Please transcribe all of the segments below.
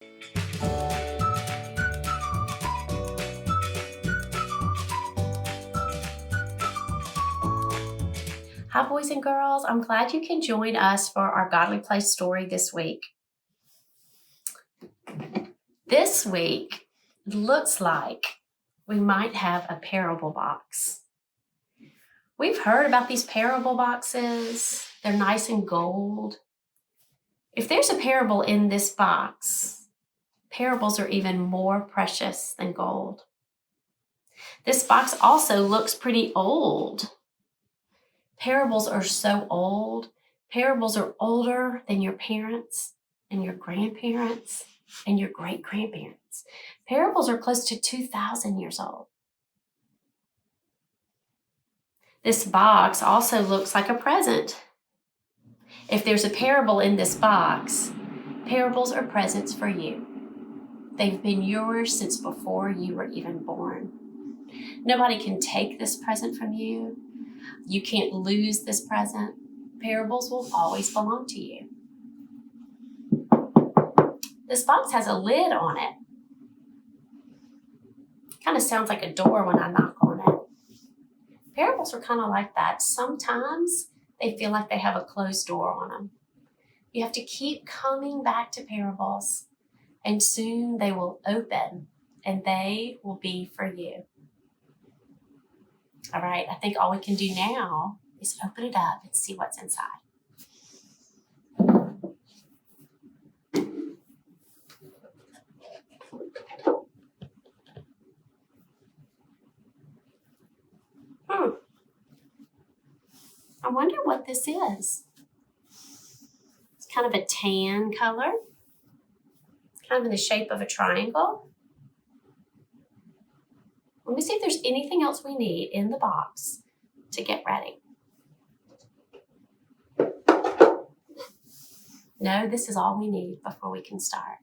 Hi, boys and girls. I'm glad you can join us for our Godly Place story this week. This week looks like we might have a parable box. We've heard about these parable boxes. They're nice and gold. If there's a parable in this box, parables are even more precious than gold. This box also looks pretty old. Parables are so old. Parables are older than your parents and your grandparents and your great-grandparents. Parables are close to 2,000 years old. This box also looks like a present. If there's a parable in this box, parables are presents for you. They've been yours since before you were even born. Nobody can take this present from you. You can't lose this present. Parables will always belong to you. This box has a lid on it. Kind of sounds like a door when I knock on it. Parables are kind of like that. Sometimes they feel like they have a closed door on them. You have to keep coming back to parables, and soon they will open, and they will be for you. All right, I think all we can do now is open it up and see what's inside. I wonder what this is. It's kind of a tan color. It's kind of in the shape of a triangle. Let me see if there's anything else we need in the box to get ready. No, this is all we need before we can start.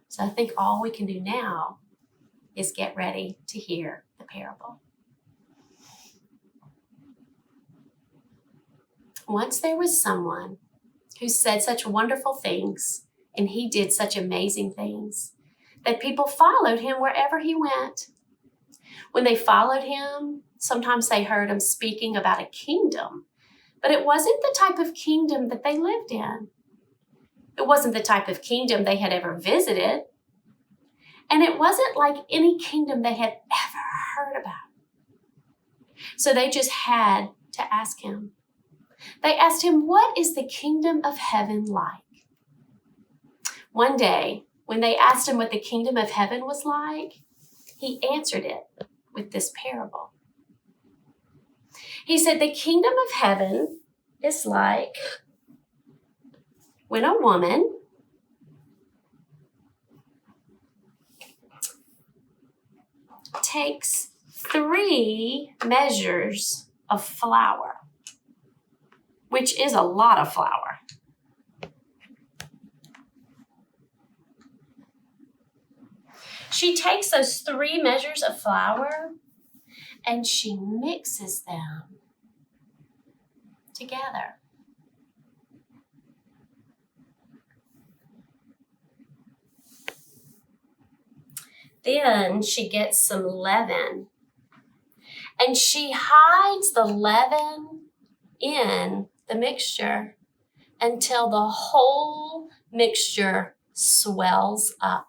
So I think all we can do now is get ready to hear the parable. Once there was someone who said such wonderful things, and he did such amazing things, that people followed him wherever he went. When they followed him, sometimes they heard him speaking about a kingdom, but it wasn't the type of kingdom that they lived in. It wasn't the type of kingdom they had ever visited, and it wasn't like any kingdom they had ever heard about. So they just had to ask him. They asked him, "What is the kingdom of heaven like?" One day, when they asked him what the kingdom of heaven was like, he answered it with this parable. He said, "The kingdom of heaven is like when a woman takes 3 measures of flour," which is a lot of flour. She takes those 3 measures of flour and she mixes them together. Then she gets some leaven and she hides the leaven in the mixture until the whole mixture swells up.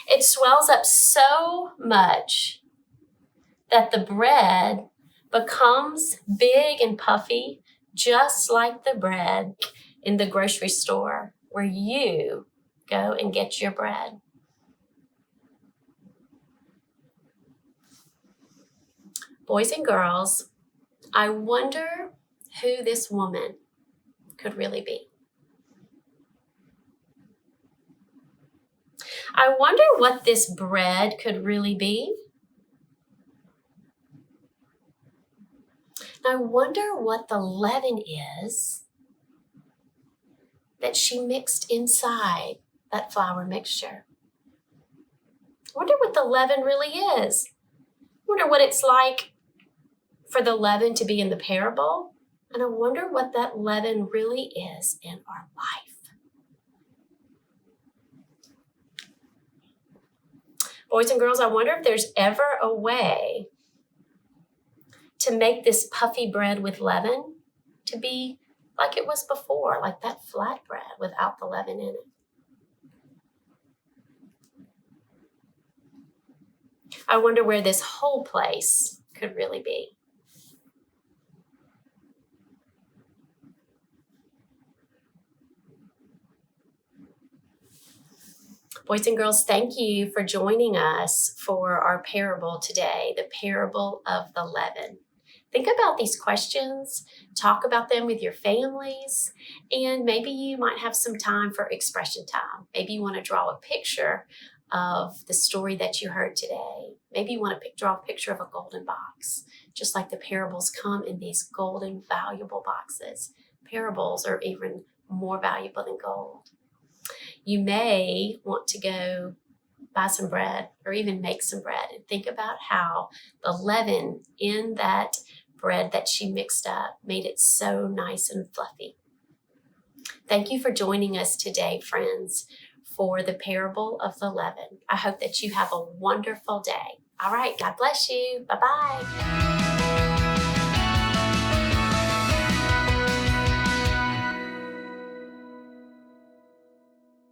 It swells up so much that the bread becomes big and puffy, just like the bread in the grocery store where you go and get your bread. Boys and girls, I wonder who this woman could really be. I wonder what this bread could really be. I wonder what the leaven is that she mixed inside that flour mixture. I wonder what the leaven really is. I wonder what it's like for the leaven to be in the parable, and I wonder what that leaven really is in our life. Boys and girls, I wonder if there's ever a way to make this puffy bread with leaven to be like it was before, like that flat bread without the leaven in it. I wonder where this whole place could really be. Boys and girls, thank you for joining us for our parable today, the parable of the leaven. Think about these questions, talk about them with your families, and maybe you might have some time for expression time. Maybe you want to draw a picture of the story that you heard today. Maybe you want to draw a picture of a golden box, just like the parables come in these golden, valuable boxes. Parables are even more valuable than gold. You may want to go buy some bread or even make some bread and think about how the leaven in that bread that she mixed up made it so nice and fluffy. Thank you for joining us today, friends, for the parable of the leaven. I hope that you have a wonderful day. All right, God bless you. Bye-bye.